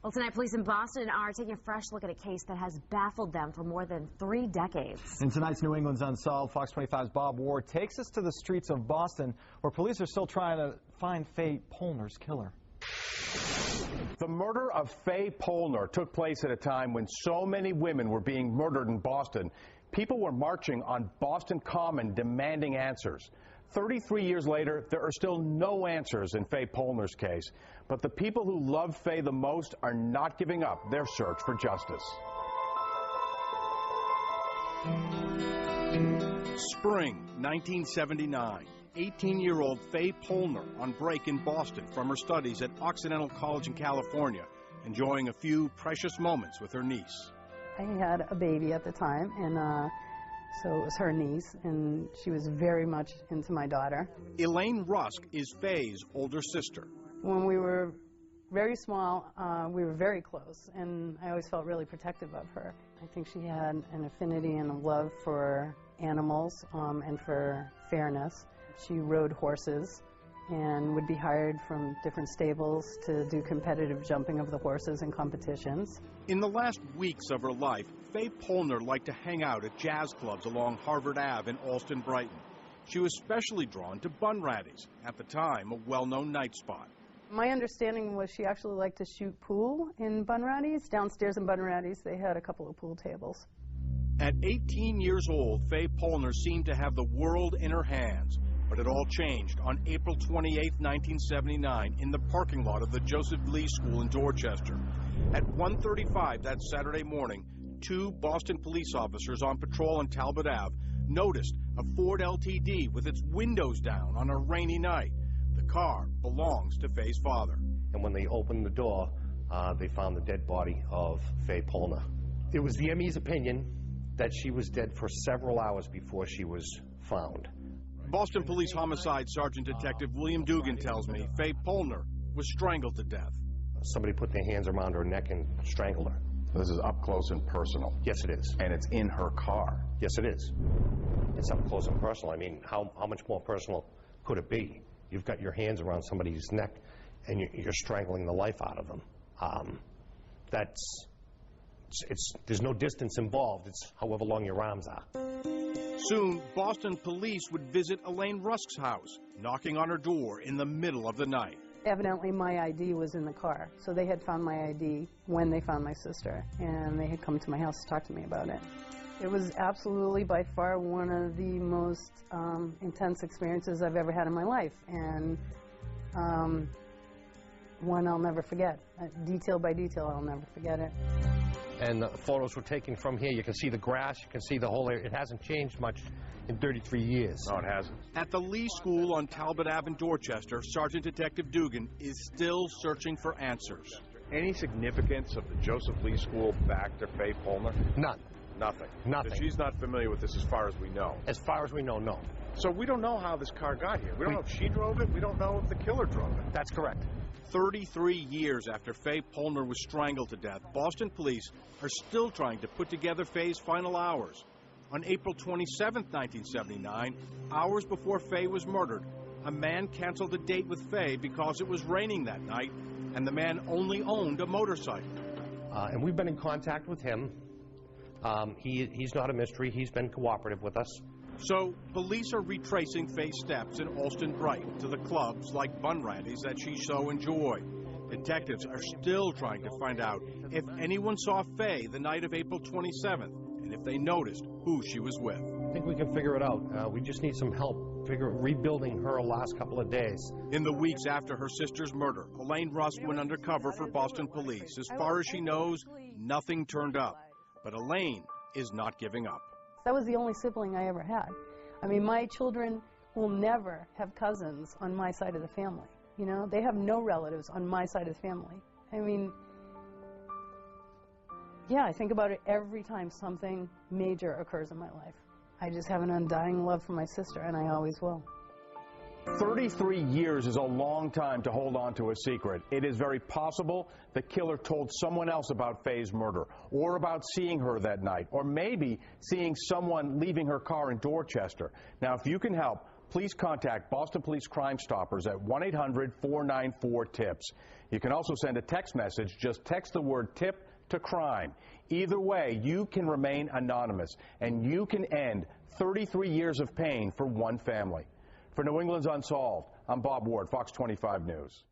Well, tonight, police in Boston are taking a fresh look at a case that has baffled them for more than 3 decades. In tonight's New England's Unsolved, Fox 25's Bob Ward takes us to the streets of Boston, where police are still trying to find Faye Polner's killer. The murder of Faye Polner took place at a time when so many women were being murdered in Boston. People were marching on Boston Common demanding answers. 33 years later, there are still no answers in Faye Polner's case. But the people who love Faye the most are not giving up their search for justice. Spring 1979. 18-year-old Faye Polner on break in Boston from her studies at Occidental College in California, enjoying a few precious moments with her niece. I had a baby at the time, and so it was her niece, and she was very much into my daughter. Elaine Rusk is Faye's older sister. When we were very small, we were very close, and I always felt really protective of her. I think she had an affinity and a love for animals and for fairness. She rode horses and would be hired from different stables to do competitive jumping of the horses in competitions. In the last weeks of her life, Faye Polner liked to hang out at jazz clubs along Harvard Ave in Allston, Brighton. She was especially drawn to Bunratty's, at the time a well-known night spot. My understanding was she actually liked to shoot pool in Bunratty's. Downstairs in Bunratty's, they had a couple of pool tables. At 18 years old, Faye Polner seemed to have the world in her hands. But it all changed on April 28, 1979, in the parking lot of the Joseph Lee School in Dorchester. At 1:35 that Saturday morning, 2 Boston police officers on patrol on Talbot Ave noticed a Ford LTD with its windows down on a rainy night. The car belongs to Faye's father. And when they opened the door, they found the dead body of Faye Polner. It was the ME's opinion that she was dead for several hours before she was found. Boston Police Homicide Sergeant Detective William Dugan tells me Faye Polner was strangled to death. Somebody put their hands around her neck and strangled her. This is up close and personal. Yes, it is. And it's in her car. Yes, it is. It's up close and personal. I mean, how much more personal could it be? You've got your hands around somebody's neck and you're strangling the life out of them. There's no distance involved. It's however long your arms are. Soon, Boston police would visit Elaine Rusk's house, knocking on her door in the middle of the night. Evidently, my ID was in the car, so they had found my ID when they found my sister, and they had come to my house to talk to me about it. It was absolutely, by far, one of the most intense experiences I've ever had in my life, and one I'll never forget. Detail by detail, I'll never forget it. And the photos were taken from here. You can see the grass, you can see the whole area. It hasn't changed much in 33 years. No, it hasn't. At the Lee School on Talbot Ave in Dorchester, Sergeant Detective Dugan is still searching for answers. Any significance of the Joseph Lee School back to Faye Polner? None. Nothing. Nothing. So she's not familiar with this as far as we know. As far as we know, no. So we don't know how this car got here. We don't know if she drove it. We don't know if the killer drove it. That's correct. 33 years after Faye Polner was strangled to death, Boston police are still trying to put together Faye's final hours. On April 27, 1979, hours before Faye was murdered, a man canceled a date with Faye because it was raining that night, and the man only owned a motorcycle. And we've been in contact with him. He's not a mystery. He's been cooperative with us. So, police are retracing Faye's steps in Allston Brighton to the clubs like Bunratty's that she so enjoyed. Detectives are still trying to find out if anyone saw Faye the night of April 27th, and if they noticed who she was with. I think we can figure it out. We just need some help rebuilding her last couple of days. In the weeks after her sister's murder, Elaine Rusk went undercover for Boston police. As far as she knows, nothing turned up. But Elaine is not giving up. That was the only sibling I ever had. I mean, my children will never have cousins on my side of the family. You know, they have no relatives on my side of the family. I mean, yeah, I think about it every time something major occurs in my life. I just have an undying love for my sister, and I always will. 33 years is a long time to hold on to a secret. It is very possible the killer told someone else about Faye's murder, or about seeing her that night, or maybe seeing someone leaving her car in Dorchester. Now, if you can help, please contact Boston Police Crime Stoppers at 1-800-494-TIPS. You can also send a text message. Just text the word TIP to crime. Either way, you can remain anonymous, and you can end 33 years of pain for one family. For New England's Unsolved, I'm Bob Ward, Fox 25 News.